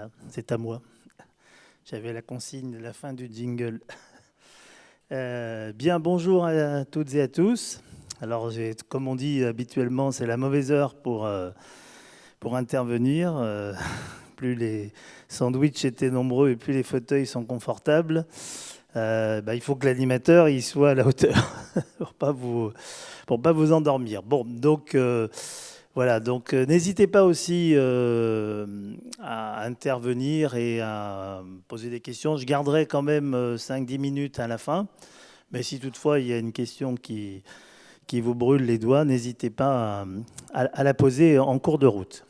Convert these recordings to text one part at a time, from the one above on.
Voilà, c'est à moi. J'avais la consigne de la fin du jingle. Bien, bonjour à toutes et à tous. Alors, comme on dit habituellement, c'est la mauvaise heure pour intervenir. Plus les sandwichs étaient nombreux et plus les fauteuils sont confortables. Il faut que l'animateur il soit à la hauteur pour pas vous endormir. Bon, donc voilà, donc n'hésitez pas aussi à intervenir et à poser des questions. Je garderai quand même 5-10 minutes à la fin, mais si toutefois il y a une question qui vous brûle les doigts, n'hésitez pas à la poser en cours de route.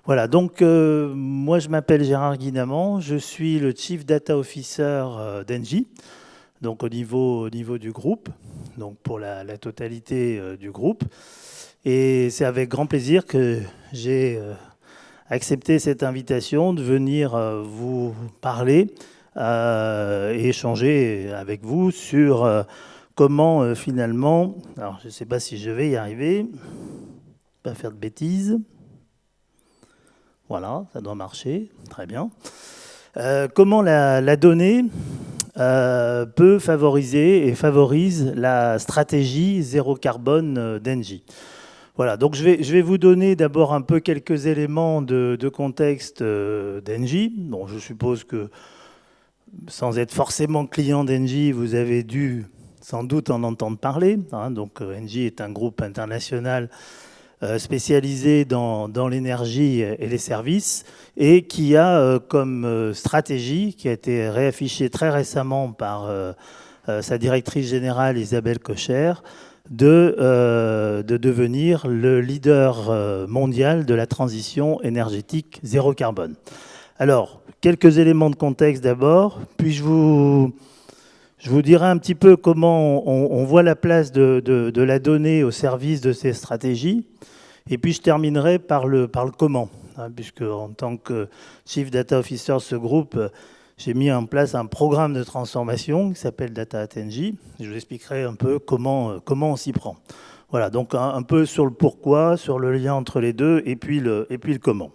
Voilà, donc moi je m'appelle Gérard Guinamant, je suis le Chief Data Officer d'Engie, donc au niveau du groupe, donc pour la totalité du groupe. Et c'est avec grand plaisir que j'ai accepté cette invitation de venir vous parler et échanger avec vous sur comment finalement, alors je ne sais pas si je vais y arriver, pas faire de bêtises. Voilà, ça doit marcher, très bien. Comment la donnée peut favoriser et favorise la stratégie zéro carbone d'Engie. Voilà, donc je vais vous donner d'abord un peu quelques éléments de contexte d'Engie. Bon, je suppose que sans être forcément client d'Engie, vous avez dû sans doute en entendre parler. Donc Engie est un groupe international spécialisé dans l'énergie et les services et qui a comme stratégie, qui a été réaffichée très récemment par sa directrice générale Isabelle Kocher, de devenir le leader mondial de la transition énergétique zéro carbone. Alors, quelques éléments de contexte d'abord, puis je vous dirai un petit peu comment on voit la place de la donnée au service de ces stratégies, et puis je terminerai par le comment, puisque en tant que Chief Data Officer de ce groupe, j'ai mis en place un programme de transformation qui s'appelle Data at Engie. Je vous expliquerai un peu comment on s'y prend. Voilà, donc un peu sur le pourquoi, sur le lien entre les deux, et puis le comment.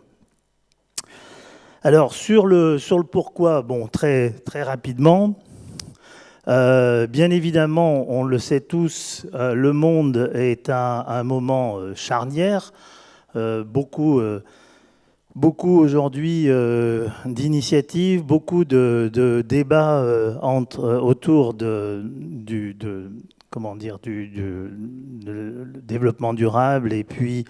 Alors, sur le pourquoi, bon, très rapidement, bien évidemment, on le sait tous, le monde est à un moment charnière. Beaucoup aujourd'hui d'initiatives, beaucoup de débats autour du développement durable et puis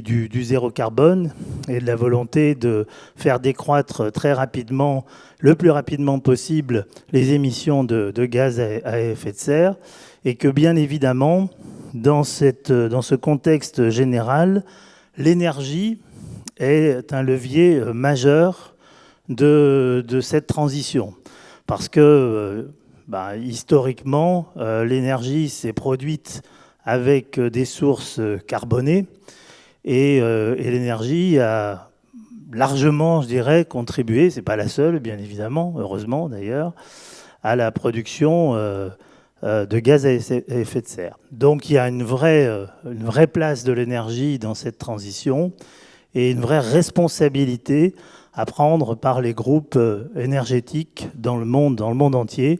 du zéro carbone et de la volonté de faire décroître très rapidement, le plus rapidement possible, les émissions de gaz à effet de serre, et que bien évidemment, dans ce contexte général, l'énergie est un levier majeur de cette transition. Parce que historiquement, l'énergie s'est produite avec des sources carbonées et l'énergie a largement, je dirais, contribué, c'est pas la seule, bien évidemment, heureusement d'ailleurs, à la production de gaz à effet de serre. Donc il y a une vraie place de l'énergie dans cette transition et une vraie responsabilité à prendre par les groupes énergétiques dans le monde entier.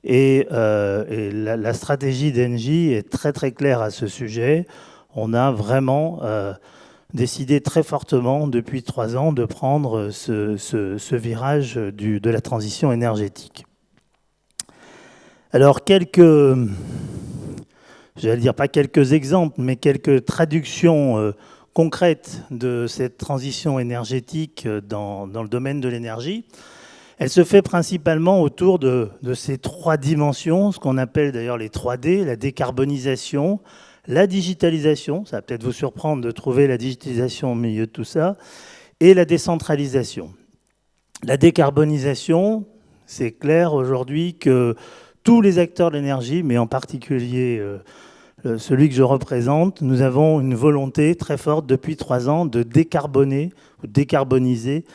Et la stratégie d'Engie est très claire à ce sujet. On a vraiment décidé très fortement depuis 3 ans de prendre ce virage de la transition énergétique. Alors j'allais dire pas quelques exemples, mais quelques traductions concrètes de cette transition énergétique dans le domaine de l'énergie. Elle se fait principalement autour de ces 3 dimensions, ce qu'on appelle d'ailleurs les 3D, la décarbonisation, la digitalisation, ça va peut-être vous surprendre de trouver la digitalisation au milieu de tout ça, et la décentralisation. La décarbonisation, c'est clair aujourd'hui que tous les acteurs de l'énergie, mais en particulier celui que je représente, nous avons une volonté très forte depuis 3 ans de décarboner ou décarboniser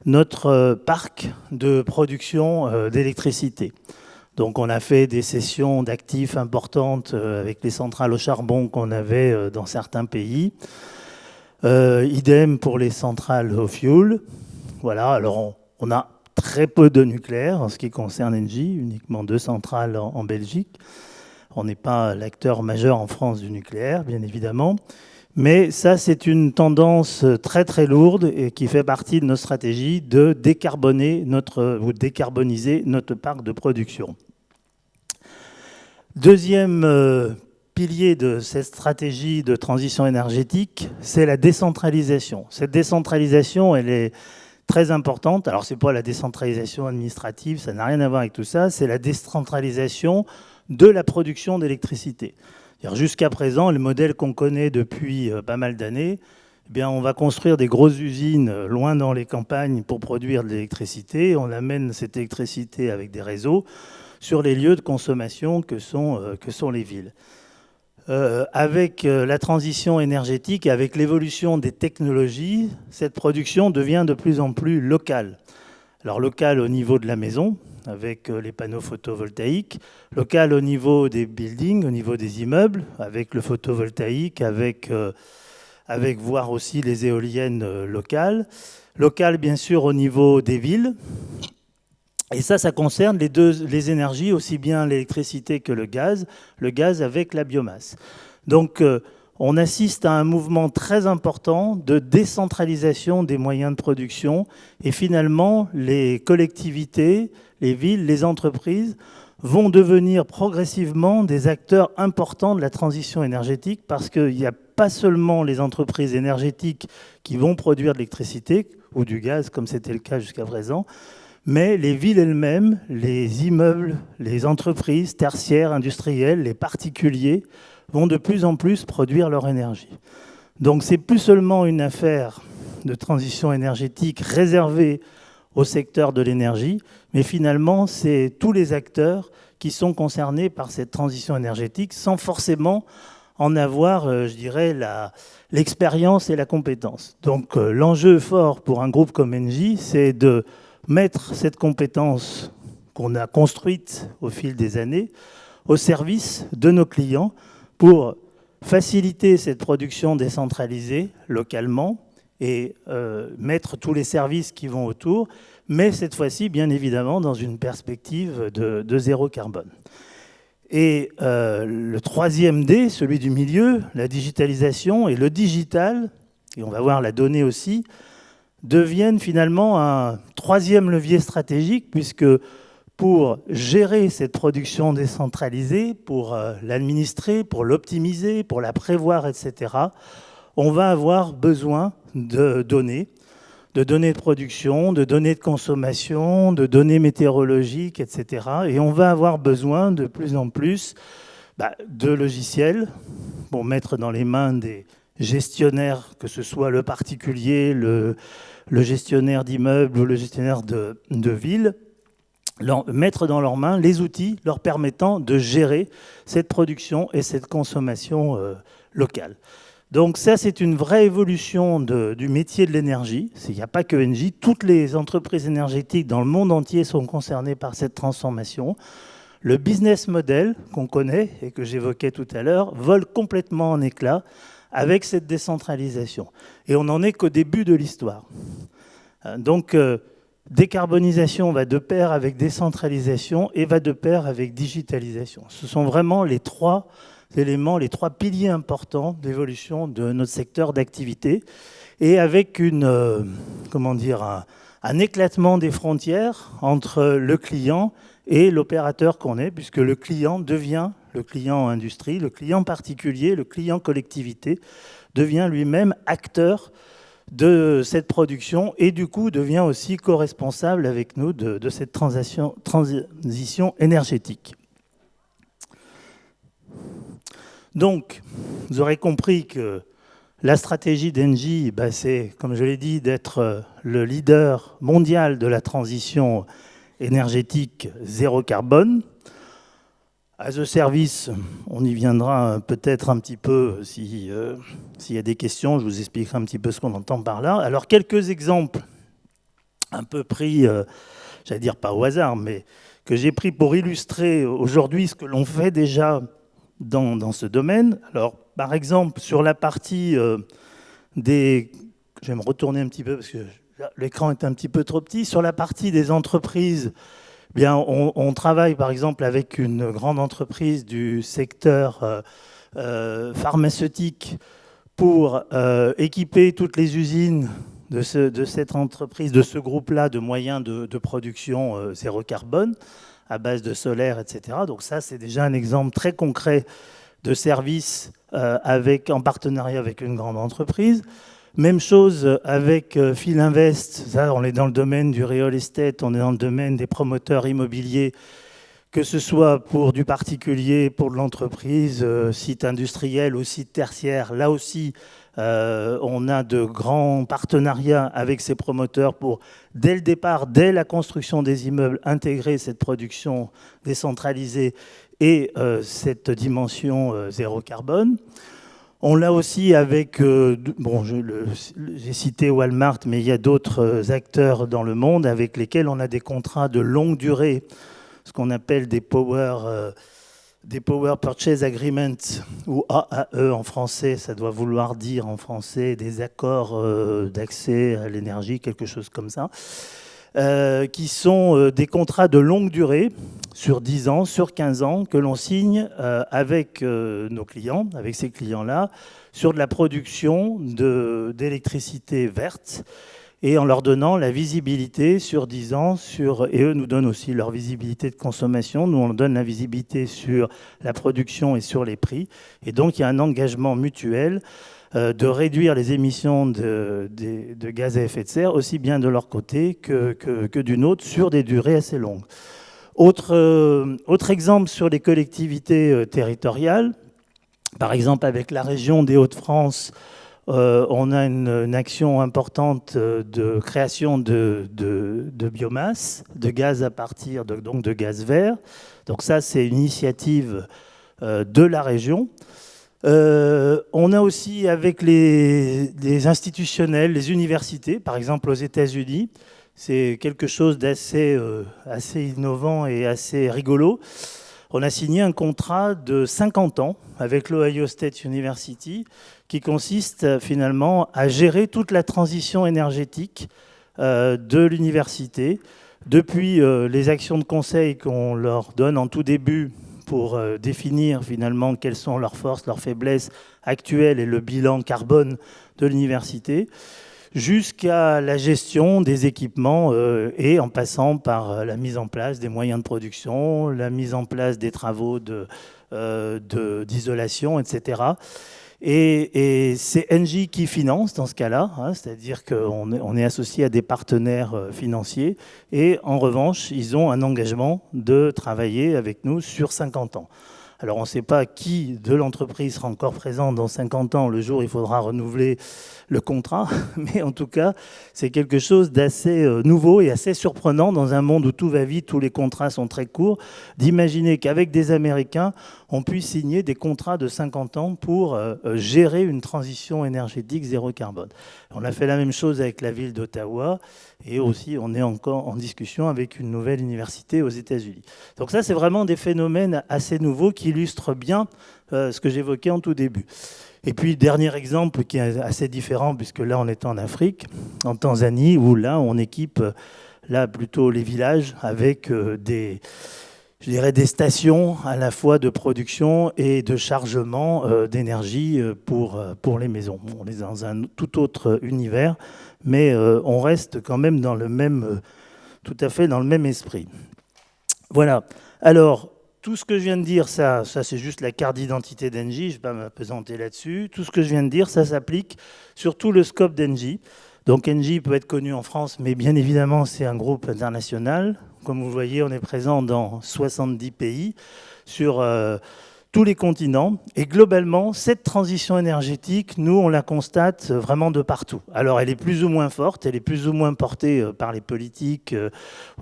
notre parc de production d'électricité. Donc on a fait des cessions d'actifs importantes avec les centrales au charbon qu'on avait dans certains pays. Idem pour les centrales au fioul. Voilà, alors on a très peu de nucléaire en ce qui concerne Engie, uniquement 2 centrales en Belgique. On n'est pas l'acteur majeur en France du nucléaire, bien évidemment. Mais ça, c'est une tendance très très lourde et qui fait partie de nos stratégies de décarboniser notre parc de production. Deuxième pilier de cette stratégie de transition énergétique, c'est la décentralisation. Cette décentralisation, elle est très importante. Alors, ce n'est pas la décentralisation administrative, ça n'a rien à voir avec tout ça. C'est la décentralisation de la production d'électricité. Jusqu'à présent, le modèle qu'on connaît depuis pas mal d'années, eh bien, on va construire des grosses usines loin dans les campagnes pour produire de l'électricité. On amène cette électricité avec des réseaux sur les lieux de consommation que sont les villes. Avec la transition énergétique et avec l'évolution des technologies, cette production devient de plus en plus locale. Alors locale au niveau de la maison, avec les panneaux photovoltaïques, locale au niveau des buildings, au niveau des immeubles, avec le photovoltaïque, avec voire aussi les éoliennes locales, locale bien sûr au niveau des villes. Et ça concerne les énergies, aussi bien l'électricité que le gaz avec la biomasse. Donc, on assiste à un mouvement très important de décentralisation des moyens de production. Et finalement, les collectivités, les villes, les entreprises vont devenir progressivement des acteurs importants de la transition énergétique parce qu'il n'y a pas seulement les entreprises énergétiques qui vont produire de l'électricité ou du gaz, comme c'était le cas jusqu'à présent, mais les villes elles-mêmes, les immeubles, les entreprises tertiaires, industrielles, les particuliers vont de plus en plus produire leur énergie. Donc c'est plus seulement une affaire de transition énergétique réservée au secteur de l'énergie, mais finalement c'est tous les acteurs qui sont concernés par cette transition énergétique sans forcément en avoir, je dirais, l'expérience et la compétence. Donc l'enjeu fort pour un groupe comme Engie, c'est de mettre cette compétence qu'on a construite au fil des années au service de nos clients pour faciliter cette production décentralisée localement et mettre tous les services qui vont autour, mais cette fois-ci, bien évidemment, dans une perspective de zéro carbone. Et le troisième D, celui du milieu, la digitalisation et le digital, et on va voir la donnée aussi, deviennent finalement un troisième levier stratégique, puisque pour gérer cette production décentralisée, pour l'administrer, pour l'optimiser, pour la prévoir, etc., on va avoir besoin de données de production, de données de consommation, de données météorologiques, etc. Et on va avoir besoin de plus en plus de logiciels pour mettre dans les mains des gestionnaires, que ce soit le particulier, le gestionnaire d'immeubles ou le gestionnaire de ville, mettre dans leurs mains les outils leur permettant de gérer cette production et cette consommation locale. Donc ça, c'est une vraie évolution du métier de l'énergie. Il n'y a pas que Engie, toutes les entreprises énergétiques dans le monde entier sont concernées par cette transformation. Le business model qu'on connaît et que j'évoquais tout à l'heure vole complètement en éclats avec cette décentralisation. Et on n'en est qu'au début de l'histoire. Donc, décarbonisation va de pair avec décentralisation et va de pair avec digitalisation. Ce sont vraiment les trois éléments, les trois piliers importants d'évolution de notre secteur d'activité, et avec un éclatement des frontières entre le client et l'opérateur qu'on est, puisque le client devient, le client industrie, le client particulier, le client collectivité, devient lui-même acteur de cette production et du coup devient aussi co-responsable avec nous de cette transition énergétique. Donc, vous aurez compris que la stratégie d'Engie, c'est, comme je l'ai dit, d'être le leader mondial de la transition énergétique zéro carbone. As a service, on y viendra peut-être un petit peu s'il y a des questions, je vous expliquerai un petit peu ce qu'on entend par là. Alors, quelques exemples un peu pris, j'allais dire pas au hasard, mais que j'ai pris pour illustrer aujourd'hui ce que l'on fait déjà dans ce domaine. Alors, par exemple, sur la partie je vais me retourner un petit peu parce que l'écran est un petit peu trop petit. Sur la partie des entreprises, eh bien, on travaille par exemple avec une grande entreprise du secteur pharmaceutique pour équiper toutes les usines de cette entreprise, de ce groupe-là, de moyens de production zéro carbone à base de solaire, etc. Donc ça, c'est déjà un exemple très concret de service en partenariat avec une grande entreprise. Même chose avec Philinvest. Ça, on est dans le domaine du real estate, on est dans le domaine des promoteurs immobiliers, que ce soit pour du particulier, pour de l'entreprise, site industriel ou site tertiaire. Là aussi, on a de grands partenariats avec ces promoteurs pour, dès le départ, dès la construction des immeubles, intégrer cette production décentralisée et cette dimension zéro carbone. On l'a aussi avec, bon, j'ai cité Walmart, mais il y a d'autres acteurs dans le monde avec lesquels on a des contrats de longue durée, ce qu'on appelle des Power Purchase Agreements, ou AAE en français, ça doit vouloir dire en français des accords d'accès à l'énergie, quelque chose comme ça, qui sont des contrats de longue durée, sur 10 ans, sur 15 ans, que l'on signe avec nos clients, avec ces clients-là, sur de la production d'électricité verte, et en leur donnant la visibilité sur 10 ans, et eux nous donnent aussi leur visibilité de consommation, nous on donne la visibilité sur la production et sur les prix, et donc il y a un engagement mutuel de réduire les émissions de gaz à effet de serre, aussi bien de leur côté que du nôtre, sur des durées assez longues. Autre exemple sur les collectivités territoriales, par exemple avec la région des Hauts-de-France, on a une action importante de création de biomasse, de gaz à partir donc de gaz vert. Donc ça, c'est une initiative de la région. On a aussi avec les institutionnels, les universités, par exemple aux États-Unis, c'est quelque chose d'assez assez innovant et assez rigolo. On a signé un contrat de 50 ans avec l'Ohio State University qui consiste finalement à gérer toute la transition énergétique de l'université, depuis les actions de conseil qu'on leur donne en tout début pour définir finalement quelles sont leurs forces, leurs faiblesses actuelles et le bilan carbone de l'université, jusqu'à la gestion des équipements et en passant par la mise en place des moyens de production, la mise en place des travaux d'isolation, etc. Et c'est Engie qui finance dans ce cas-là, hein, c'est-à-dire qu'on est associé à des partenaires financiers et en revanche, ils ont un engagement de travailler avec nous sur 50 ans. Alors on ne sait pas qui de l'entreprise sera encore présent dans 50 ans, le jour où il faudra renouveler le contrat, mais en tout cas, c'est quelque chose d'assez nouveau et assez surprenant dans un monde où tout va vite, où les contrats sont très courts, d'imaginer qu'avec des Américains, on puisse signer des contrats de 50 ans pour gérer une transition énergétique zéro carbone. On a fait la même chose avec la ville d'Ottawa et aussi on est encore en discussion avec une nouvelle université aux États-Unis. Donc ça, c'est vraiment des phénomènes assez nouveaux qui illustrent bien ce que j'évoquais en tout début. Et puis, dernier exemple qui est assez différent, puisque là, on est en Afrique, en Tanzanie, où là, on équipe là plutôt les villages avec des stations à la fois de production et de chargement d'énergie pour les maisons. On est dans un tout autre univers, mais on reste quand même dans tout à fait dans le même esprit. Voilà. Alors, tout ce que je viens de dire, ça c'est juste la carte d'identité d'Engie, je ne vais pas m'apesanter là-dessus. Tout ce que je viens de dire, ça s'applique sur tout le scope d'Engie. Donc Engie peut être connu en France, mais bien évidemment, c'est un groupe international. Comme vous voyez, on est présent dans 70 pays, sur tous les continents. Et globalement, cette transition énergétique, nous, on la constate vraiment de partout. Alors, elle est plus ou moins forte, elle est plus ou moins portée par les politiques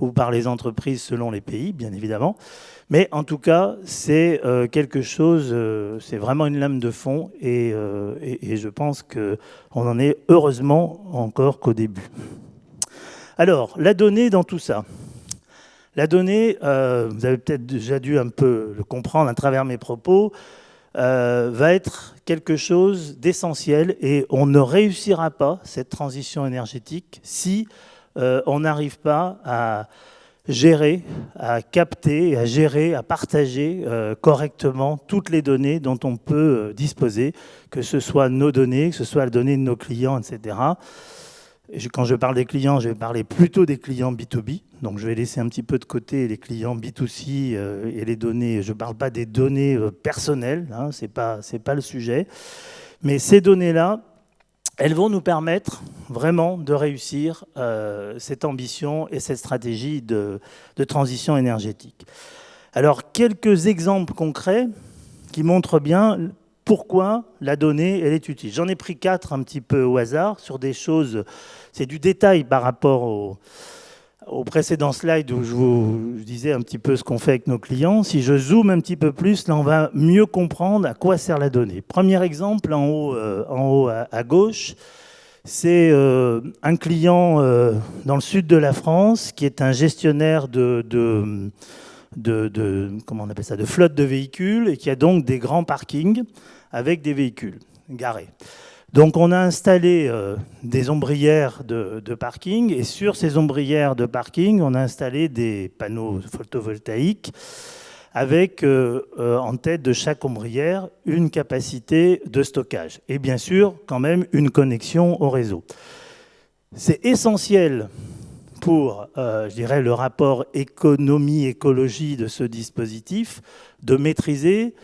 ou par les entreprises selon les pays, bien évidemment. Mais en tout cas, c'est quelque chose, c'est vraiment une lame de fond et je pense qu'on en est heureusement encore qu'au début. Alors, la donnée dans tout ça. La donnée, vous avez peut-être déjà dû un peu le comprendre à travers mes propos, va être quelque chose d'essentiel et on ne réussira pas cette transition énergétique si on n'arrive pas à gérer, à capter, à gérer, à partager correctement toutes les données dont on peut disposer, que ce soit nos données, que ce soit les données de nos clients, etc. Quand je parle des clients, je vais parler plutôt des clients B2B. Donc, je vais laisser un petit peu de côté les clients B2C et les données. Je ne parle pas des données personnelles, hein, ce n'est pas le sujet. Mais ces données-là, elles vont nous permettre vraiment de réussir cette ambition et cette stratégie de transition énergétique. Alors, quelques exemples concrets qui montrent bien pourquoi la donnée, elle est utile. J'en ai pris 4 un petit peu au hasard sur des choses, c'est du détail par rapport au précédent slide où je vous disais un petit peu ce qu'on fait avec nos clients. Si je zoome un petit peu plus, là on va mieux comprendre à quoi sert la donnée. Premier exemple en haut à gauche, c'est un client dans le sud de la France qui est un gestionnaire comment on appelle ça, de flotte de véhicules et qui a donc des grands parkings avec des véhicules garés. Donc on a installé des ombrières de parking et sur ces ombrières de parking, on a installé des panneaux photovoltaïques avec en tête de chaque ombrière une capacité de stockage et bien sûr quand même une connexion au réseau. C'est essentiel pour, je dirais, le rapport économie-écologie de ce dispositif, de maîtriser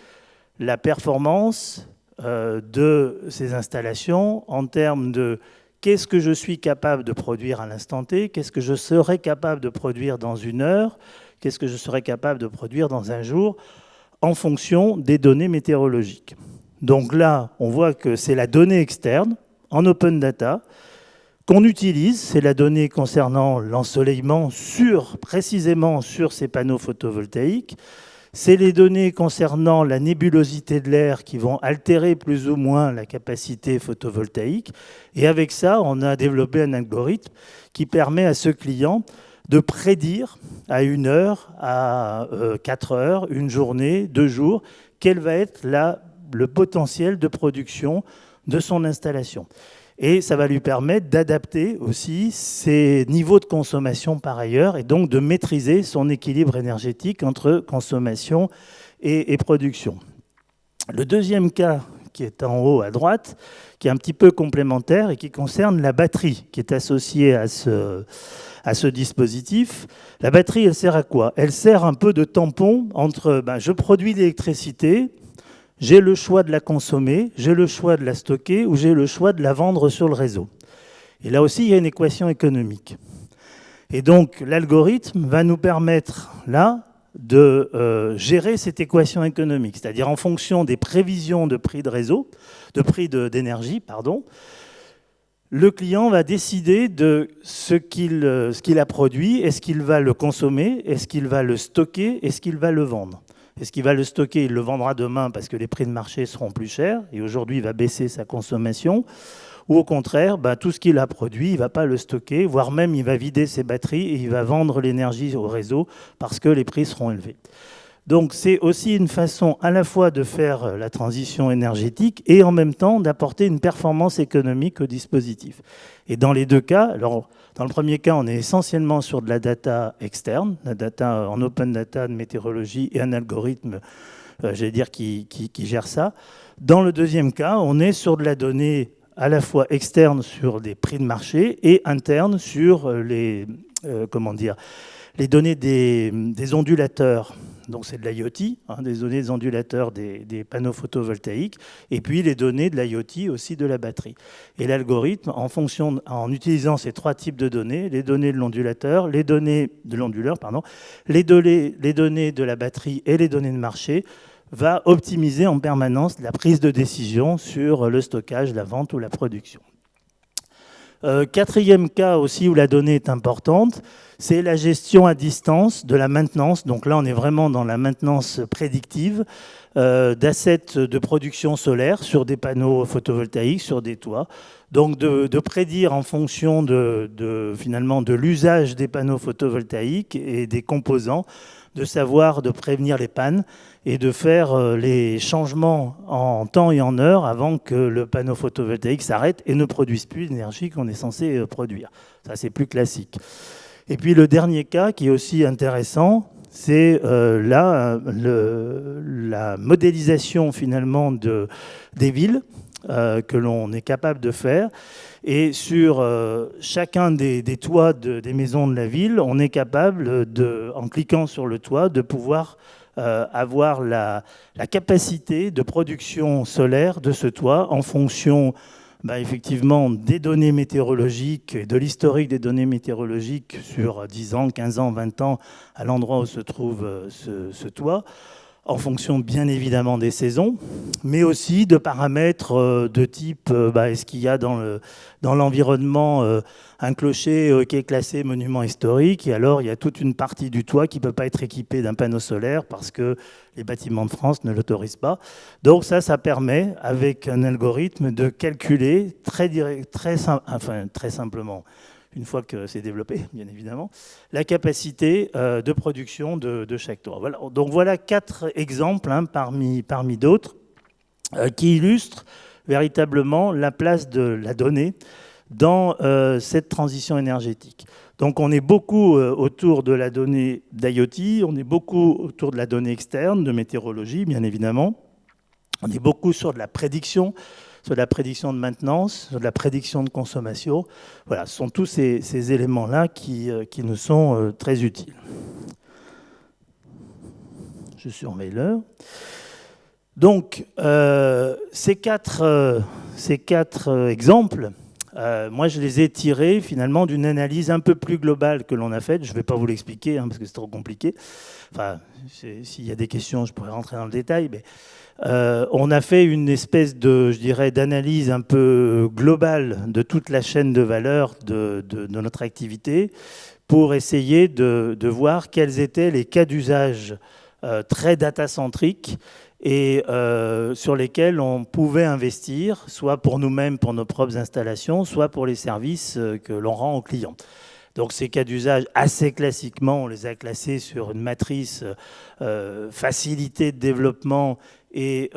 la performance de ces installations en termes de qu'est-ce que je suis capable de produire à l'instant T, qu'est-ce que je serais capable de produire dans une heure, qu'est-ce que je serais capable de produire dans un jour, en fonction des données météorologiques. Donc là, on voit que c'est la donnée externe, en open data, qu'on utilise, c'est la donnée concernant l'ensoleillement précisément sur ces panneaux photovoltaïques. C'est les données concernant la nébulosité de l'air qui vont altérer plus ou moins la capacité photovoltaïque. Et avec ça, on a développé un algorithme qui permet à ce client de prédire à 1 heure, à 4 heures, une journée, 2 jours, quel va être le potentiel de production de son installation. Et ça va lui permettre d'adapter aussi ses niveaux de consommation par ailleurs et donc de maîtriser son équilibre énergétique entre consommation et production. Le deuxième cas qui est en haut à droite, qui est un petit peu complémentaire et qui concerne la batterie qui est associée à ce dispositif. La batterie, elle sert à quoi? Elle sert un peu de tampon entre je produis l'électricité, j'ai le choix de la consommer, j'ai le choix de la stocker ou j'ai le choix de la vendre sur le réseau. Et là aussi, il y a une équation économique. Et donc, l'algorithme va nous permettre, là, de gérer cette équation économique, c'est-à-dire en fonction des prévisions de prix de réseau, de prix d'énergie, pardon, le client va décider de ce qu'il a produit, est-ce qu'il va le consommer, est-ce qu'il va le stocker, est-ce qu'il va le vendre. Est-ce qu'il va le stocker? Il le vendra demain parce que les prix de marché seront plus chers et aujourd'hui, il va baisser sa consommation. Ou au contraire, tout ce qu'il a produit, il ne va pas le stocker, voire même il va vider ses batteries et il va vendre l'énergie au réseau parce que les prix seront élevés. Donc c'est aussi une façon à la fois de faire la transition énergétique et en même temps d'apporter une performance économique au dispositif. Et dans les deux cas, alors dans le premier cas, on est essentiellement sur de la data externe, la data en open data de météorologie et un algorithme, j'allais dire, qui gère ça. Dans le deuxième cas, on est sur de la donnée à la fois externe sur des prix de marché et interne sur les données des ondulateurs. Donc c'est de l'IoT, des données des ondulateurs des panneaux photovoltaïques, et puis les données de l'IoT aussi de la batterie. Et l'algorithme, en utilisant ces 3 types de données, les données de l'ondulateur, les données de l'onduleur, les données de la batterie et les données de marché, va optimiser en permanence la prise de décision sur le stockage, la vente ou la production. Quatrième cas aussi où la donnée est importante, c'est la gestion à distance de la maintenance. Donc là, on est vraiment dans la maintenance prédictive. d'assets de production solaire sur des panneaux photovoltaïques, sur des toits. Donc de prédire en fonction finalement de l'usage des panneaux photovoltaïques et des composants, de prévenir les pannes et de faire les changements en temps et en heure avant que le panneau photovoltaïque s'arrête et ne produise plus l'énergie qu'on est censé produire. Ça, c'est plus classique. Et puis le dernier cas qui est aussi intéressant, c'est la modélisation finalement des villes que l'on est capable de faire. Et sur chacun des toits des maisons de la ville, on est capable, en cliquant sur le toit, de pouvoir avoir la capacité de production solaire de ce toit en fonction effectivement des données météorologiques et de l'historique des données météorologiques sur 10 ans, 15 ans, 20 ans à l'endroit où se trouve ce toit, en fonction bien évidemment des saisons, mais aussi de paramètres de type est-ce qu'il y a dans l'environnement un clocher qui est classé monument historique, et alors il y a toute une partie du toit qui ne peut pas être équipée d'un panneau solaire parce que les bâtiments de France ne l'autorisent pas. Donc ça permet, avec un algorithme, de calculer très simplement, une fois que c'est développé, bien évidemment, la capacité de production de chaque toit. Voilà. Donc voilà 4 exemples parmi d'autres qui illustrent véritablement la place de la donnée dans cette transition énergétique. Donc on est beaucoup autour de la donnée d'IoT, on est beaucoup autour de la donnée externe, de météorologie, bien évidemment. On est beaucoup sur de la prédiction de maintenance, sur de la prédiction de consommation. Voilà, ce sont tous ces éléments-là qui nous sont très utiles. Je surveille l'heure. Donc, ces quatre exemples, moi, je les ai tirés finalement d'une analyse un peu plus globale que l'on a faite. Je ne vais pas vous l'expliquer parce que c'est trop compliqué. Enfin, s'il y a des questions, je pourrais rentrer dans le détail. Mais on a fait une espèce d'analyse un peu globale de toute la chaîne de valeur de notre activité pour essayer de voir quels étaient les cas d'usage très data-centriques et sur lesquels on pouvait investir, soit pour nous-mêmes, pour nos propres installations, soit pour les services que l'on rend aux clients. Donc ces cas d'usage, assez classiquement, on les a classés sur une matrice facilité de développement et,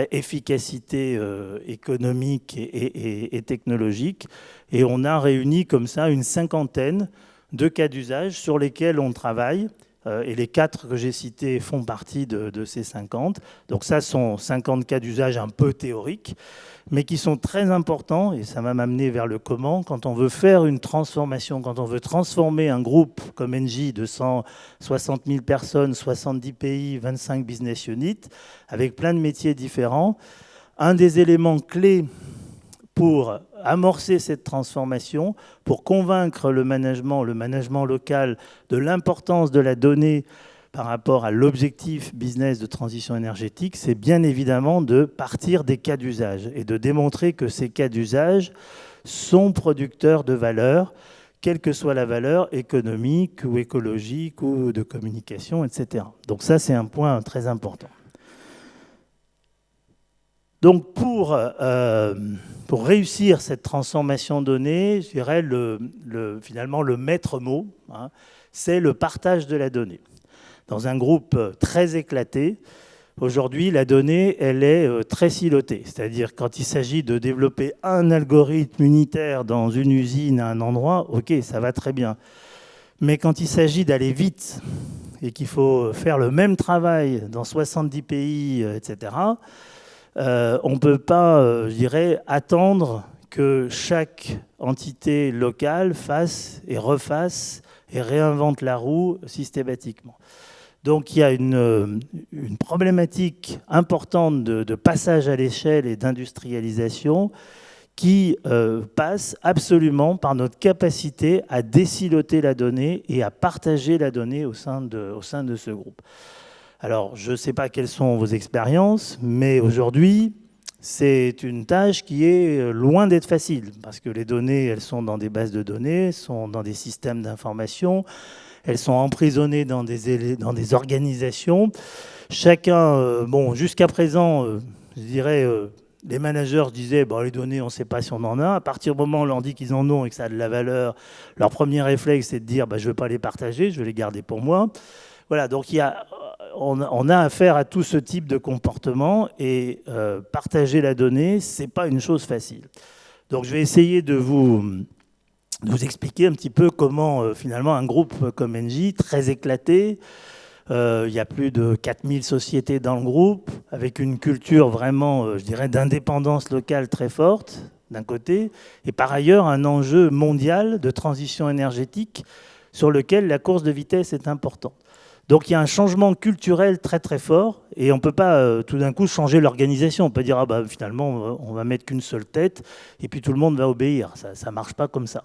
efficacité économique et technologique. Et on a réuni comme ça une 50aine de cas d'usage sur lesquels on travaille. Et les 4 que j'ai cités font partie de ces 50. Donc ça sont 50 cas d'usage un peu théoriques, mais qui sont très importants, et ça va m'amener vers le comment. Quand on veut faire une transformation, quand on veut transformer un groupe comme Engie de 160 000 personnes, 70 pays, 25 business units, avec plein de métiers différents, un des éléments clés pour amorcer cette transformation, pour convaincre le management local de l'importance de la donnée par rapport à l'objectif business de transition énergétique, c'est bien évidemment de partir des cas d'usage et de démontrer que ces cas d'usage sont producteurs de valeur, quelle que soit la valeur économique ou écologique ou de communication, etc. Donc ça, c'est un point très important. Donc pour réussir cette transformation donnée, je dirais finalement le maître mot, c'est le partage de la donnée. Dans un groupe très éclaté, aujourd'hui, la donnée, elle est très silotée. C'est-à-dire quand il s'agit de développer un algorithme unitaire dans une usine à un endroit, ok, ça va très bien. Mais quand il s'agit d'aller vite et qu'il faut faire le même travail dans 70 pays, etc., on ne peut pas, attendre que chaque entité locale fasse et refasse et réinvente la roue systématiquement. Donc il y a une problématique importante de passage à l'échelle et d'industrialisation qui passe absolument par notre capacité à désiloter la donnée et à partager la donnée au sein de ce groupe. Alors, je ne sais pas quelles sont vos expériences, mais aujourd'hui, c'est une tâche qui est loin d'être facile, parce que les données, elles sont dans des bases de données, sont dans des systèmes d'information, elles sont emprisonnées dans des organisations. Chacun, bon, jusqu'à présent, je dirais, les managers disaient, bon, les données, on ne sait pas si on en a. À partir du moment où on leur dit qu'ils en ont et que ça a de la valeur, leur premier réflexe, c'est de dire, bah, je ne veux pas les partager, je veux les garder pour moi. Voilà, donc on a affaire à tout ce type de comportement et partager la donnée, ce n'est pas une chose facile. Donc je vais essayer de vous expliquer un petit peu comment finalement un groupe comme Engie, très éclaté, il y a plus de 4000 sociétés dans le groupe, avec une culture vraiment, je dirais, d'indépendance locale très forte, d'un côté, et par ailleurs un enjeu mondial de transition énergétique sur lequel la course de vitesse est importante. Donc il y a un changement culturel très très fort, et on ne peut pas tout d'un coup changer l'organisation. On peut dire, ah bah, finalement, on va mettre qu'une seule tête, et puis tout le monde va obéir. Ça ne marche pas comme ça.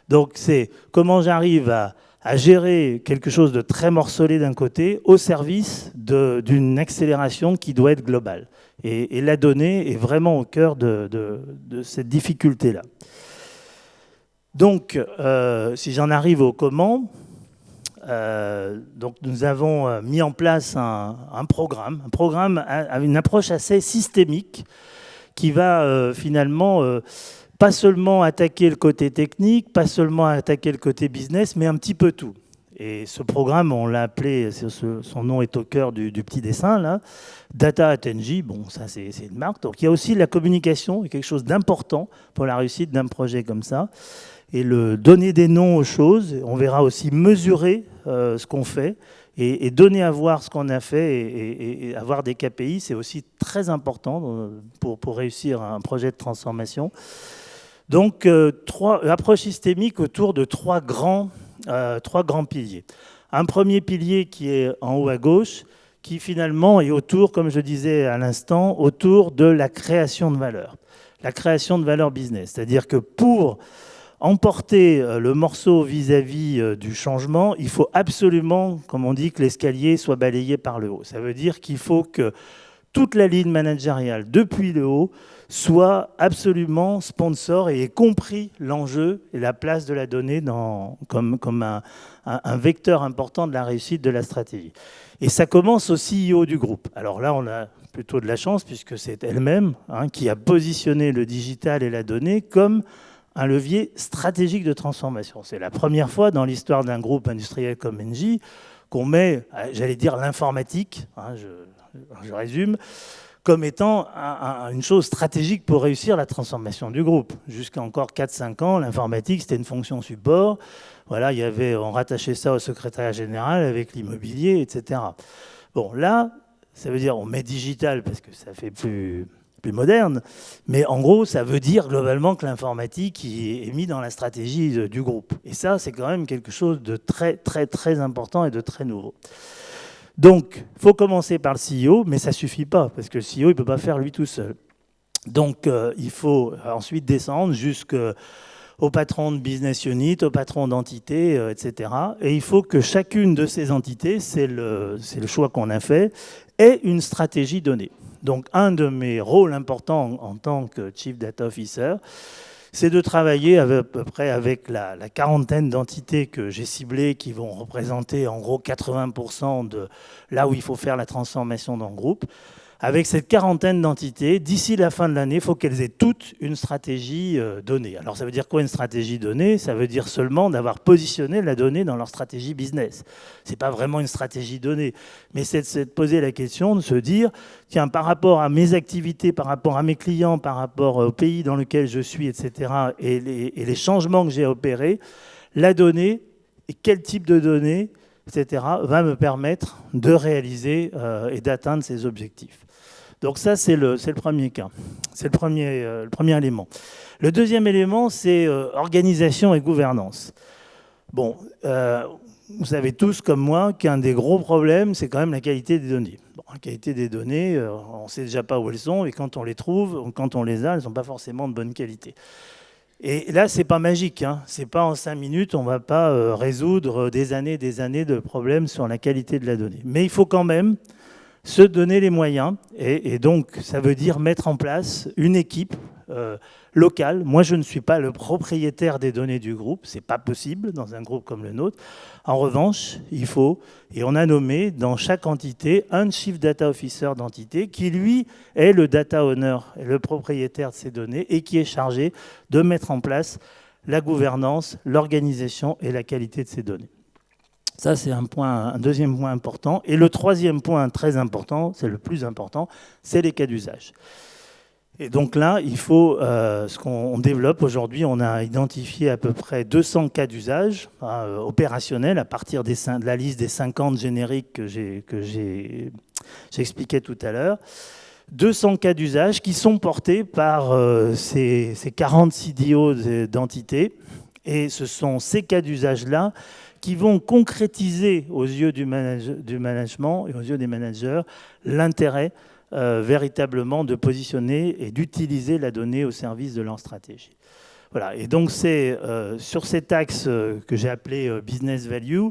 Donc c'est comment j'arrive à gérer quelque chose de très morcelé d'un côté au service d'une accélération qui doit être globale. Et la donnée est vraiment au cœur de cette difficulté-là. Donc, si j'en arrive au comment, donc nous avons mis en place un programme à une approche assez systémique qui va finalement pas seulement attaquer le côté technique, pas seulement attaquer le côté business, mais un petit peu tout. Et ce programme, on l'a appelé, son nom est au cœur du petit dessin, là, Data at Engie. Bon, ça c'est une marque. Donc il y a aussi la communication, quelque chose d'important pour la réussite d'un projet comme ça. Et le donner des noms aux choses, on verra aussi mesurer ce qu'on fait et donner à voir ce qu'on a fait et avoir des KPI, c'est aussi très important pour réussir un projet de transformation. Donc, approche systémique autour de trois grands piliers. Un premier pilier qui est en haut à gauche, qui finalement est autour, comme je disais à l'instant, autour de la création de valeur. La création de valeur business. C'est-à-dire que pour emporter le morceau vis-à-vis du changement, il faut absolument, comme on dit, que l'escalier soit balayé par le haut. Ça veut dire qu'il faut que toute la ligne managériale, depuis le haut, soit absolument sponsor et ait compris l'enjeu et la place de la donnée comme un vecteur important de la réussite de la stratégie. Et ça commence au CEO du groupe. Alors là, on a plutôt de la chance, puisque c'est elle-même qui a positionné le digital et la donnée comme un levier stratégique de transformation. C'est la première fois dans l'histoire d'un groupe industriel comme Engie qu'on met, j'allais dire, l'informatique, je résume, comme étant une chose stratégique pour réussir la transformation du groupe. Jusqu'à encore 4-5 ans, l'informatique, c'était une fonction support. Voilà, on rattachait ça au secrétariat général avec l'immobilier, etc. Bon, là, ça veut dire on met digital parce que ça fait plus moderne, mais en gros, ça veut dire globalement que l'informatique est mis dans la stratégie du groupe. Et ça, c'est quand même quelque chose de très, très, très important et de très nouveau. Donc, il faut commencer par le CEO, mais ça ne suffit pas, parce que le CEO, il ne peut pas faire lui tout seul. Donc, il faut ensuite descendre jusqu'au patron de business unit, au patron d'entité, etc. Et il faut que chacune de ces entités, c'est le choix qu'on a fait, ait une stratégie donnée. Donc, un de mes rôles importants en tant que Chief Data Officer, c'est de travailler à peu près avec la quarantaine d'entités que j'ai ciblées qui vont représenter en gros 80% de là où il faut faire la transformation dans le groupe. Avec cette quarantaine d'entités, d'ici la fin de l'année, il faut qu'elles aient toutes une stratégie donnée. Alors ça veut dire quoi une stratégie donnée? Ça veut dire seulement d'avoir positionné la donnée dans leur stratégie business. Ce n'est pas vraiment une stratégie donnée, mais c'est de poser la question, de se dire, tiens, par rapport à mes activités, par rapport à mes clients, par rapport au pays dans lequel je suis, etc., et les changements que j'ai opérés, la donnée, et quel type de données, etc., va me permettre de réaliser et d'atteindre ces objectifs. Donc ça, c'est le premier cas. C'est le premier élément. Le deuxième élément, c'est organisation et gouvernance. Bon, vous savez tous, comme moi, qu'un des gros problèmes, c'est quand même la qualité des données. Bon, la qualité des données, on ne sait déjà pas où elles sont, et quand on les trouve, quand on les a, elles ne sont pas forcément de bonne qualité. Et là, ce n'est pas magique. Ce n'est pas en 5 minutes, on ne va pas résoudre des années de problèmes sur la qualité de la donnée. Mais il faut quand même se donner les moyens. Et donc, ça veut dire mettre en place une équipe locales. Moi, je ne suis pas le propriétaire des données du groupe, c'est pas possible dans un groupe comme le nôtre. En revanche, il faut, et on a nommé dans chaque entité un Chief Data Officer d'entité qui, lui, est le data owner, est le propriétaire de ces données et qui est chargé de mettre en place la gouvernance, l'organisation et la qualité de ces données. Ça, c'est un deuxième point important. Et le troisième point très important, c'est le plus important, c'est les cas d'usage. Et donc là, il faut ce qu'on développe aujourd'hui. On a identifié à peu près 200 cas d'usage opérationnels à partir de la liste des 50 génériques que j'expliquais tout à l'heure. 200 cas d'usage qui sont portés par ces 40 CDO d'entités. Et ce sont ces cas d'usage-là qui vont concrétiser aux yeux du management et aux yeux des managers l'intérêt véritablement de positionner et d'utiliser la donnée au service de leur stratégie. Voilà. Et donc c'est sur cet axe que j'ai appelé business value,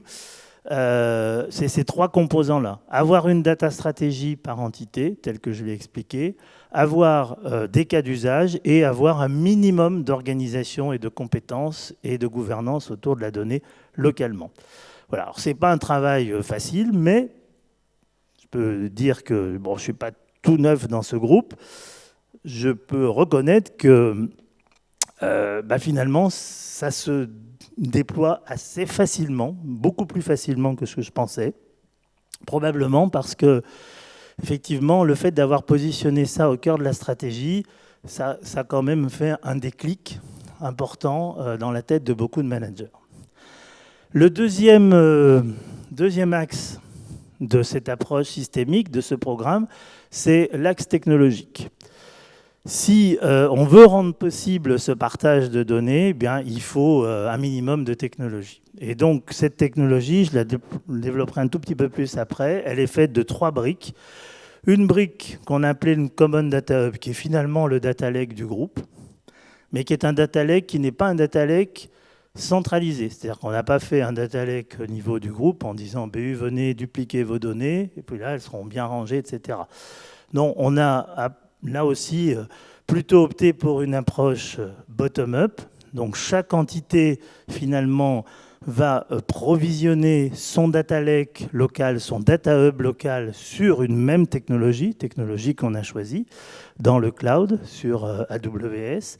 c'est ces trois composants-là. Avoir une data stratégie par entité, telle que je l'ai expliqué, avoir des cas d'usage et avoir un minimum d'organisation et de compétences et de gouvernance autour de la donnée localement. Voilà. Alors, ce n'est pas un travail facile, mais je peux dire que bon, je ne suis pas tout neuf dans ce groupe. Je peux reconnaître que finalement, ça se déploie assez facilement, beaucoup plus facilement que ce que je pensais. Probablement parce que, effectivement, le fait d'avoir positionné ça au cœur de la stratégie, ça a quand même fait un déclic important dans la tête de beaucoup de managers. Le deuxième axe de cette approche systémique, de ce programme, c'est l'axe technologique. Si on veut rendre possible ce partage de données, eh bien, il faut un minimum de technologie. Et donc, cette technologie, je la développerai un tout petit peu plus après, elle est faite de 3 briques. Une brique qu'on a appelée une Common Data Hub, qui est finalement le data lake du groupe, mais qui est un data lake qui n'est pas un data lake centralisé. C'est-à-dire qu'on n'a pas fait un data lake au niveau du groupe en disant BU, venez dupliquer vos données, et puis là, elles seront bien rangées, etc. Non, on a là aussi plutôt opté pour une approche bottom-up. Donc chaque entité, finalement, va provisionner son data lake local, son data hub local sur une même technologie qu'on a choisie dans le cloud, sur AWS.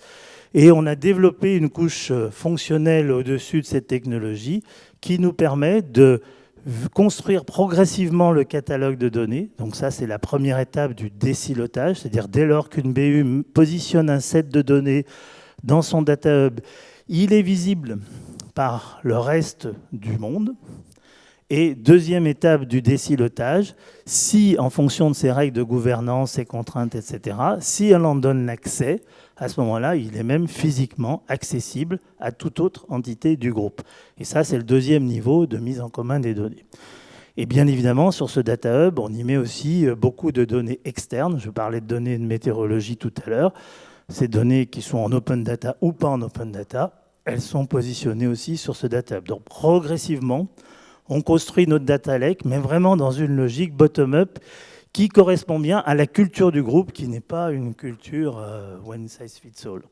Et on a développé une couche fonctionnelle au-dessus de cette technologie qui nous permet de construire progressivement le catalogue de données. Donc ça, c'est la première étape du désilotage, c'est-à-dire dès lors qu'une BU positionne un set de données dans son data hub, il est visible par le reste du monde. Et deuxième étape du désilotage, si en fonction de ses règles de gouvernance, ses contraintes, etc., si elle en donne l'accès, à ce moment-là, il est même physiquement accessible à toute autre entité du groupe. Et ça, c'est le deuxième niveau de mise en commun des données. Et bien évidemment, sur ce data hub, on y met aussi beaucoup de données externes. Je parlais de données de météorologie tout à l'heure. Ces données qui sont en open data ou pas en open data, elles sont positionnées aussi sur ce data hub. Donc progressivement, on construit notre data lake, mais vraiment dans une logique bottom-up qui correspond bien à la culture du groupe, qui n'est pas une culture one size fits all.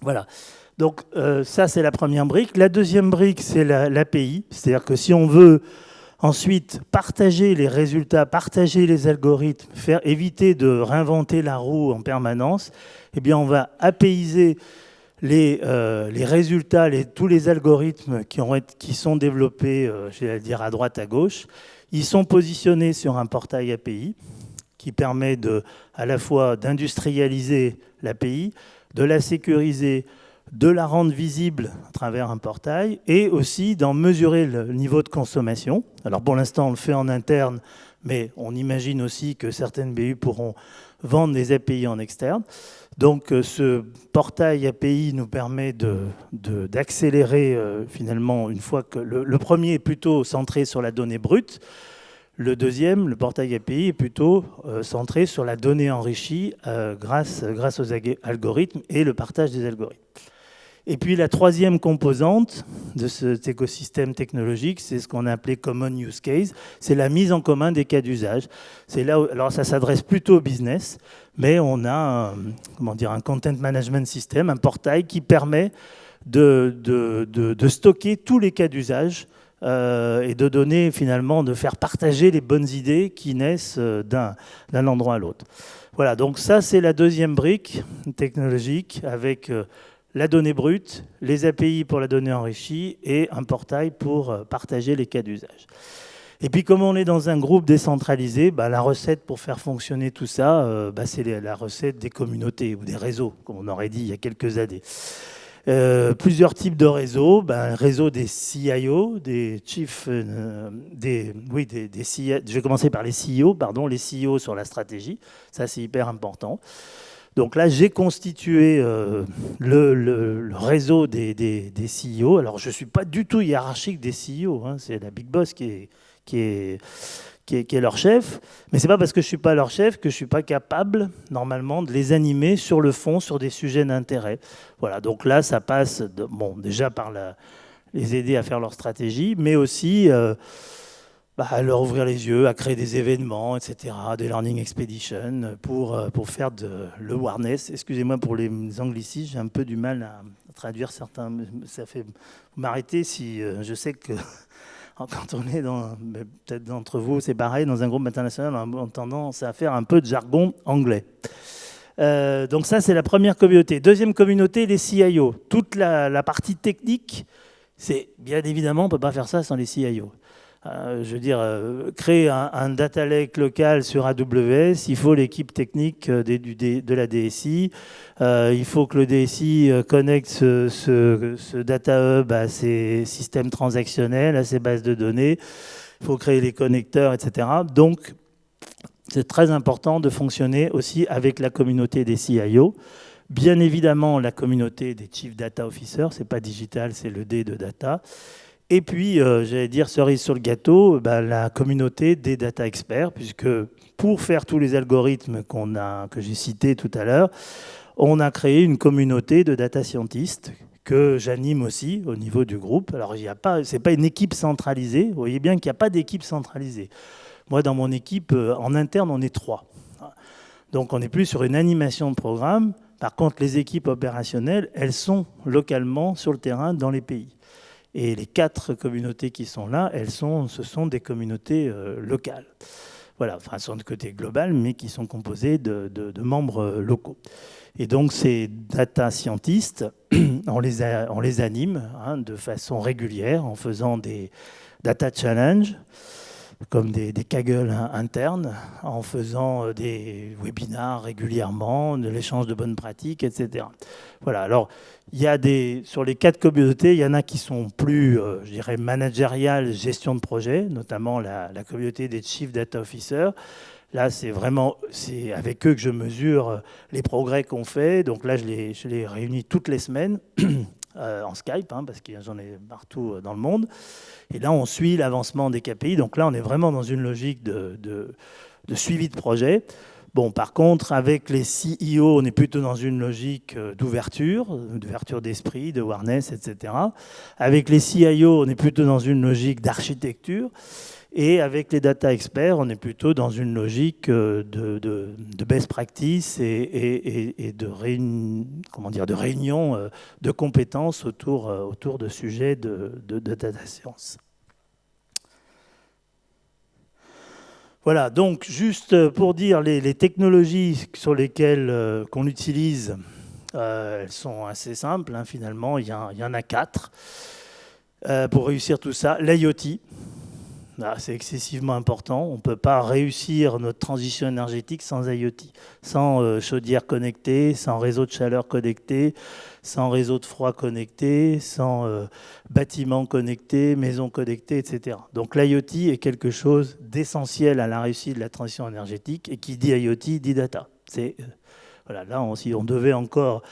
Voilà. Donc ça, c'est la première brique. La deuxième brique, c'est l'API. C'est-à-dire que si on veut ensuite partager les résultats, partager les algorithmes, éviter de réinventer la roue en permanence, eh bien, on va APIser les résultats, tous les algorithmes qui sont développés, je vais dire à droite, à gauche. Ils sont positionnés sur un portail API qui permet à la fois d'industrialiser l'API, de la sécuriser, de la rendre visible à travers un portail et aussi d'en mesurer le niveau de consommation. Alors pour l'instant, on le fait en interne, mais on imagine aussi que certaines BU pourront vendre des API en externe. Donc ce portail API nous permet d'accélérer finalement une fois que le premier est plutôt centré sur la donnée brute. Le deuxième, le portail API, est plutôt centré sur la donnée enrichie grâce aux algorithmes et le partage des algorithmes. Et puis la troisième composante de cet écosystème technologique, c'est ce qu'on a appelé Common Use Case, c'est la mise en commun des cas d'usage. C'est là où, alors ça s'adresse plutôt au business, mais on a un content management system, un portail qui permet de stocker tous les cas d'usage et de donner finalement, de faire partager les bonnes idées qui naissent d'un endroit à l'autre. Voilà, donc ça c'est la deuxième brique technologique avec la donnée brute, les API pour la donnée enrichie et un portail pour partager les cas d'usage. Et puis comme on est dans un groupe décentralisé, la recette pour faire fonctionner tout ça, c'est la recette des communautés ou des réseaux, comme on aurait dit il y a quelques années. Plusieurs types de réseaux, réseau des CIO, des Chief, je vais commencer par les CEO, les CEO sur la stratégie, ça c'est hyper important. Donc là, j'ai constitué le réseau des CEO. Alors, je ne suis pas du tout hiérarchique des CEO. Hein. C'est la Big Boss qui est leur chef. Mais ce n'est pas parce que je ne suis pas leur chef que je ne suis pas capable, normalement, de les animer sur le fond, sur des sujets d'intérêt. Voilà, donc là, ça passe déjà par les aider à faire leur stratégie, mais aussi à leur ouvrir les yeux, à créer des événements, etc., des learning expeditions pour faire le awareness. Excusez-moi pour les anglicismes, j'ai un peu du mal à traduire certains. Ça fait vous m'arrêtez si je sais que quand on est peut-être d'entre vous, c'est pareil, dans un groupe international, on a tendance à faire un peu de jargon anglais. Donc ça, c'est la première communauté. Deuxième communauté, les CIO. Toute la partie technique, c'est bien évidemment, on ne peut pas faire ça sans les CIO. Je veux dire, créer un data lake local sur AWS, il faut l'équipe technique de la DSI, il faut que le DSI connecte ce data hub à ses systèmes transactionnels, à ses bases de données, il faut créer les connecteurs, etc. Donc, c'est très important de fonctionner aussi avec la communauté des CIO. Bien évidemment, la communauté des Chief Data Officers, c'est pas digital, c'est le D de data. Et puis, j'allais dire, cerise sur le gâteau, la communauté des data experts, puisque pour faire tous les algorithmes que j'ai cités tout à l'heure, on a créé une communauté de data scientists que j'anime aussi au niveau du groupe. Alors, ce n'est pas une équipe centralisée. Vous voyez bien qu'il n'y a pas d'équipe centralisée. Moi, dans mon équipe, en interne, on est 3. Donc, on n'est plus sur une animation de programme. Par contre, les équipes opérationnelles, elles sont localement sur le terrain dans les pays. Et les 4 communautés qui sont là, ce sont des communautés locales. Voilà, enfin, elles sont de côté global, mais qui sont composées de membres locaux. Et donc, ces data scientists, on les anime de façon régulière en faisant des data challenges, comme des Kaggle internes, en faisant des webinars régulièrement, de l'échange de bonnes pratiques, etc. Voilà, alors, sur les 4 communautés, il y en a qui sont plus, je dirais, managériales, gestion de projet, notamment la communauté des Chief Data Officers. Là, c'est avec eux que je mesure les progrès qu'on fait. Donc là, je les réunis toutes les semaines en Skype, parce que j'en ai partout dans le monde. Et là, on suit l'avancement des KPI. Donc là, on est vraiment dans une logique de suivi de projet. Bon, par contre, avec les CEO, on est plutôt dans une logique d'ouverture d'esprit, de awareness, etc. Avec les CIO, on est plutôt dans une logique d'architecture. Et avec les data experts, on est plutôt dans une logique de best practice et de réunion de compétences autour de sujets de data science. Voilà, donc juste pour dire, les technologies sur lesquelles qu'on utilise, elles sont assez simples, finalement, il y en a 4 pour réussir tout ça. L'IoT, c'est excessivement important, on ne peut pas réussir notre transition énergétique sans IoT, sans chaudière connectée, sans réseau de chaleur connecté, sans réseau de froid connecté, sans bâtiments connectés, maisons connectées, etc. Donc l'IoT est quelque chose d'essentiel à la réussite de la transition énergétique, et qui dit IoT dit data. Voilà, là, si on devait encore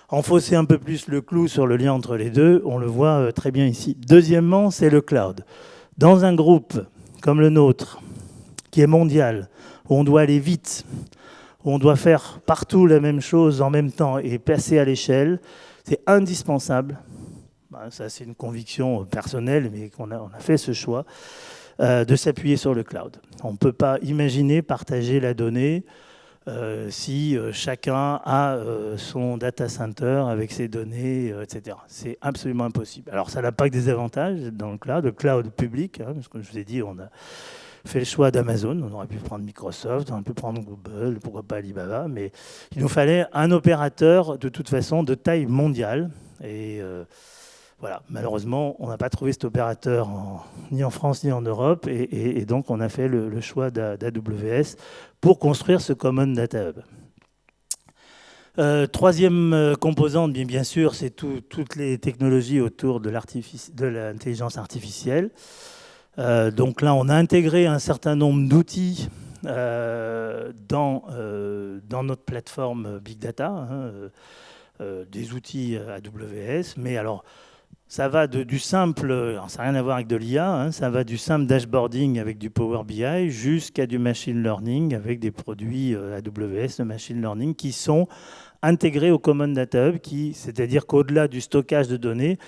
enfoncer un peu plus le clou sur le lien entre les deux, on le voit très bien ici. Deuxièmement, c'est le cloud. Dans un groupe comme le nôtre, qui est mondial, où on doit aller vite, où on doit faire partout la même chose en même temps et passer à l'échelle, c'est indispensable. Ça, c'est une conviction personnelle, mais on a fait ce choix de s'appuyer sur le cloud. On ne peut pas imaginer partager la donnée si chacun a son data center avec ses données, etc. C'est absolument impossible. Alors, ça n'a pas que des avantages dans le cloud public, hein, parce que je vous ai dit, on a fait le choix d'Amazon, on aurait pu prendre Microsoft, on aurait pu prendre Google, pourquoi pas Alibaba, mais il nous fallait un opérateur, de toute façon, de taille mondiale. Et voilà, malheureusement, on n'a pas trouvé cet opérateur ni en France ni en Europe, et donc on a fait le choix d'AWS pour construire ce Common Data Hub. Troisième composante, bien sûr, c'est toutes les technologies autour de l'intelligence artificielle. Donc là, on a intégré un certain nombre d'outils dans notre plateforme Big Data, hein, des outils AWS, mais alors ça va du simple, alors ça n'a rien à voir avec de l'IA, hein, ça va du simple dashboarding avec du Power BI jusqu'à du machine learning avec des produits AWS de machine learning qui sont intégrés au Common Data Hub, c'est-à-dire qu'au-delà du stockage de données,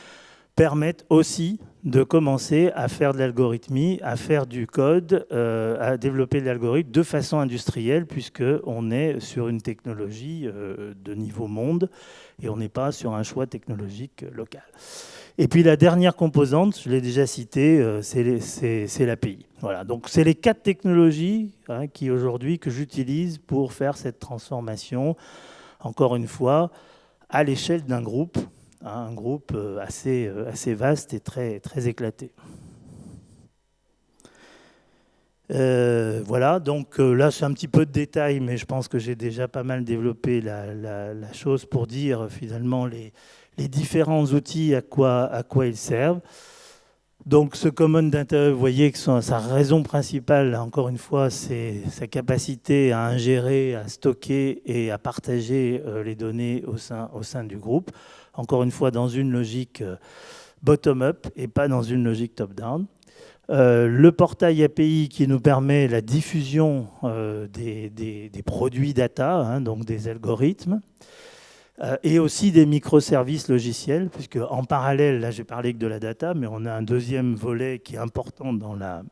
permettent aussi de commencer à faire de l'algorithmie, à faire du code, à développer de l'algorithme de façon industrielle, puisqu'on est sur une technologie de niveau monde et on n'est pas sur un choix technologique local. Et puis la dernière composante, je l'ai déjà citée, c'est l'API. Voilà, donc c'est les 4 technologies aujourd'hui que j'utilise pour faire cette transformation, encore une fois, à l'échelle d'un groupe, un groupe assez vaste et très éclaté. Voilà, donc là c'est un petit peu de détail, mais je pense que j'ai déjà pas mal développé la chose pour dire finalement les différents outils à quoi ils servent. Donc ce Common Data, vous voyez que sa raison principale, encore une fois, c'est sa capacité à ingérer, à stocker et à partager les données au sein du groupe. Encore une fois, dans une logique bottom-up et pas dans une logique top-down. Le portail API qui nous permet la diffusion des produits data, hein, donc des algorithmes, et aussi des microservices logiciels, puisque en parallèle, là j'ai parlé que de la data, mais on a un deuxième volet qui est important dans la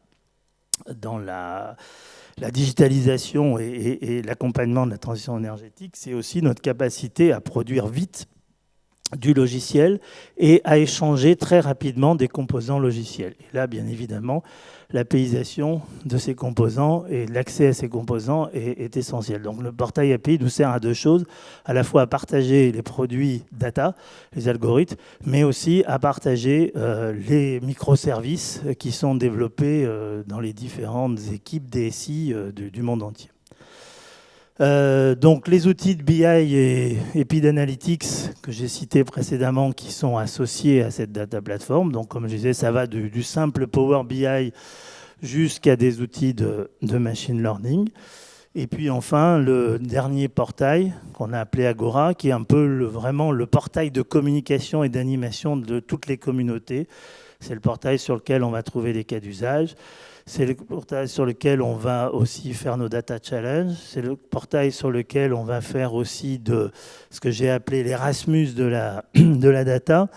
digitalisation et l'accompagnement de la transition énergétique, c'est aussi notre capacité à produire vite du logiciel et à échanger très rapidement des composants logiciels. Et là, bien évidemment, l'APIisation de ces composants et l'accès à ces composants est essentiel. Donc le portail API nous sert à 2 choses, à la fois à partager les produits data, les algorithmes, mais aussi à partager les microservices qui sont développés dans les différentes équipes DSI du monde entier. Donc les outils de BI et puis d'analytics que j'ai cités précédemment qui sont associés à cette data platform. Donc comme je disais, ça va du simple Power BI jusqu'à des outils de machine learning. Et puis enfin, le dernier portail qu'on a appelé Agora, qui est un peu vraiment le portail de communication et d'animation de toutes les communautés. C'est le portail sur lequel on va trouver les cas d'usage. C'est le portail sur lequel on va aussi faire nos data challenges. C'est le portail sur lequel on va faire aussi de ce que j'ai appelé l'Erasmus de la data,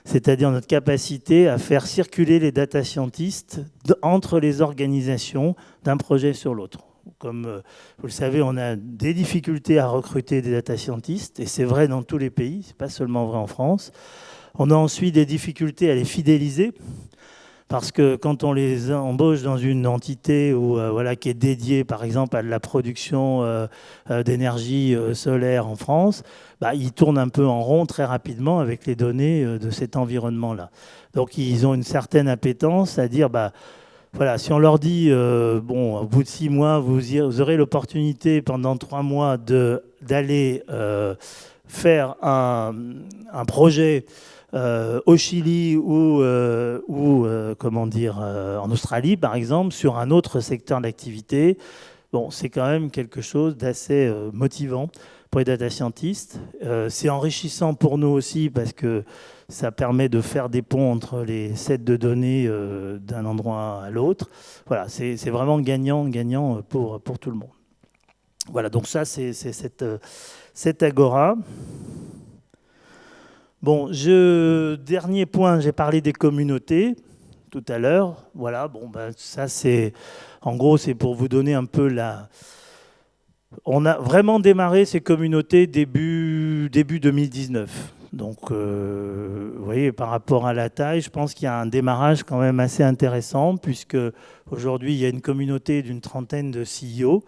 c'est-à-dire notre capacité à faire circuler les data scientists entre les organisations d'un projet sur l'autre. Comme vous le savez, on a des difficultés à recruter des data scientists, et c'est vrai dans tous les pays, ce n'est pas seulement vrai en France. On a ensuite des difficultés à les fidéliser, parce que quand on les embauche dans une entité qui est dédiée, par exemple, à de la production d'énergie solaire en France, ils tournent un peu en rond très rapidement avec les données de cet environnement-là. Donc, ils ont une certaine appétence à dire, voilà, si on leur dit, au bout de 6 mois, vous aurez l'opportunité pendant 3 mois d'aller faire un projet au Chili ou en Australie, par exemple, sur un autre secteur d'activité, c'est quand même quelque chose d'assez motivant pour les data scientists. C'est enrichissant pour nous aussi parce que ça permet de faire des ponts entre les sets de données d'un endroit à l'autre. Voilà, c'est vraiment gagnant pour tout le monde. Voilà, donc ça, c'est cette agora. Bon, dernier point, j'ai parlé des communautés tout à l'heure. Voilà, bon, ben, ça, c'est... En gros, c'est pour vous donner un peu la... On a vraiment démarré ces communautés début 2019. Donc, vous voyez, par rapport à la taille, je pense qu'il y a un démarrage quand même assez intéressant, puisque aujourd'hui, il y a une communauté d'une trentaine de CEO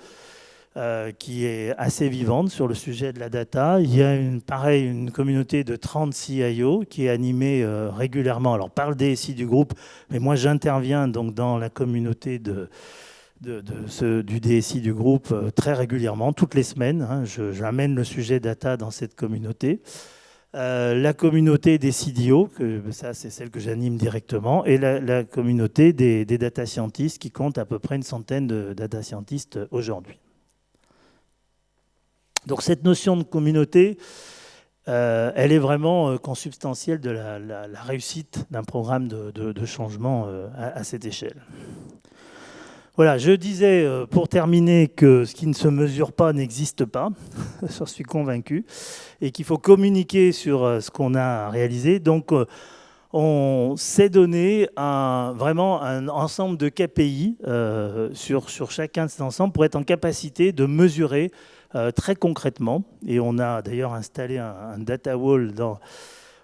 qui est assez vivante sur le sujet de la data. Il y a une communauté de 30 CIO qui est animée régulièrement, alors par le DSI du groupe, mais moi j'interviens donc dans la communauté du DSI du groupe très régulièrement, toutes les semaines. Hein, j'amène le sujet data dans cette communauté. La communauté des CDO, ça c'est celle que j'anime directement, et la communauté des data scientists qui compte à peu près une centaine de data scientists aujourd'hui. Donc cette notion de communauté, elle est vraiment consubstantielle de la réussite d'un programme de changement à cette échelle. Voilà, je disais pour terminer que ce qui ne se mesure pas n'existe pas, j'en suis convaincu, et qu'il faut communiquer sur ce qu'on a réalisé. Donc on s'est donné vraiment un ensemble de KPI sur chacun de ces ensembles pour être en capacité de mesurer très concrètement. Et on a d'ailleurs installé un data wall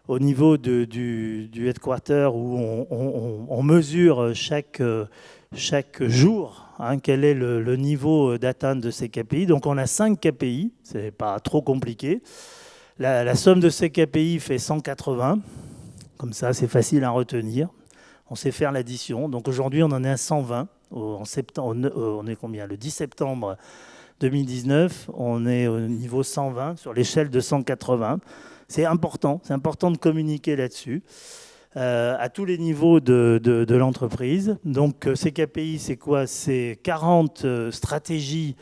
au niveau du headquarter où on mesure chaque jour quel est le niveau d'atteinte de ces KPI. Donc on a 5 KPI, ce n'est pas trop compliqué. La somme de ces KPI fait 180. Comme ça, c'est facile à retenir. On sait faire l'addition. Donc aujourd'hui, on en est à 120. On est combien? Le 10 septembre 2019, on est au niveau 120 sur l'échelle de 180. C'est important de communiquer là-dessus à tous les niveaux de l'entreprise. Donc ces KPI, c'est quoi? C'est 40 stratégies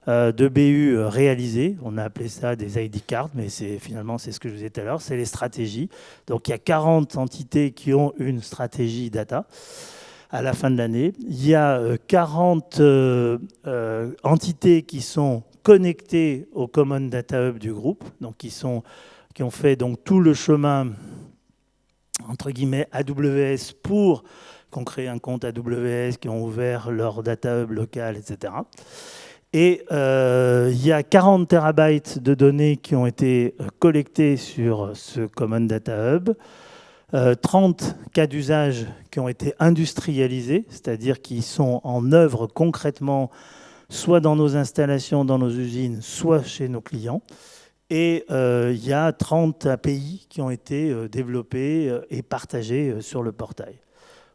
de BU réalisées. On a appelé ça des ID cards, mais finalement, c'est ce que je vous disais tout à l'heure, c'est les stratégies. Donc il y a 40 entités qui ont une stratégie data à la fin de l'année. Il y a 40 entités qui sont connectées au Common Data Hub du groupe, donc qui ont fait donc tout le chemin entre guillemets AWS pour qu'on crée un compte AWS, qui ont ouvert leur data hub local, etc. Et il y a 40 terabytes de données qui ont été collectées sur ce Common Data Hub, 30 cas d'usage qui ont été industrialisés, c'est-à-dire qui sont en œuvre concrètement, soit dans nos installations, dans nos usines, soit chez nos clients. Et il y a 30 API qui ont été développés et partagés sur le portail.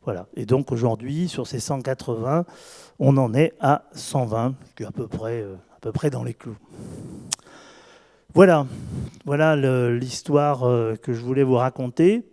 Voilà. Et donc aujourd'hui, sur ces 180, on en est à 120, qui est à peu près dans les clous. Voilà l'histoire que je voulais vous raconter.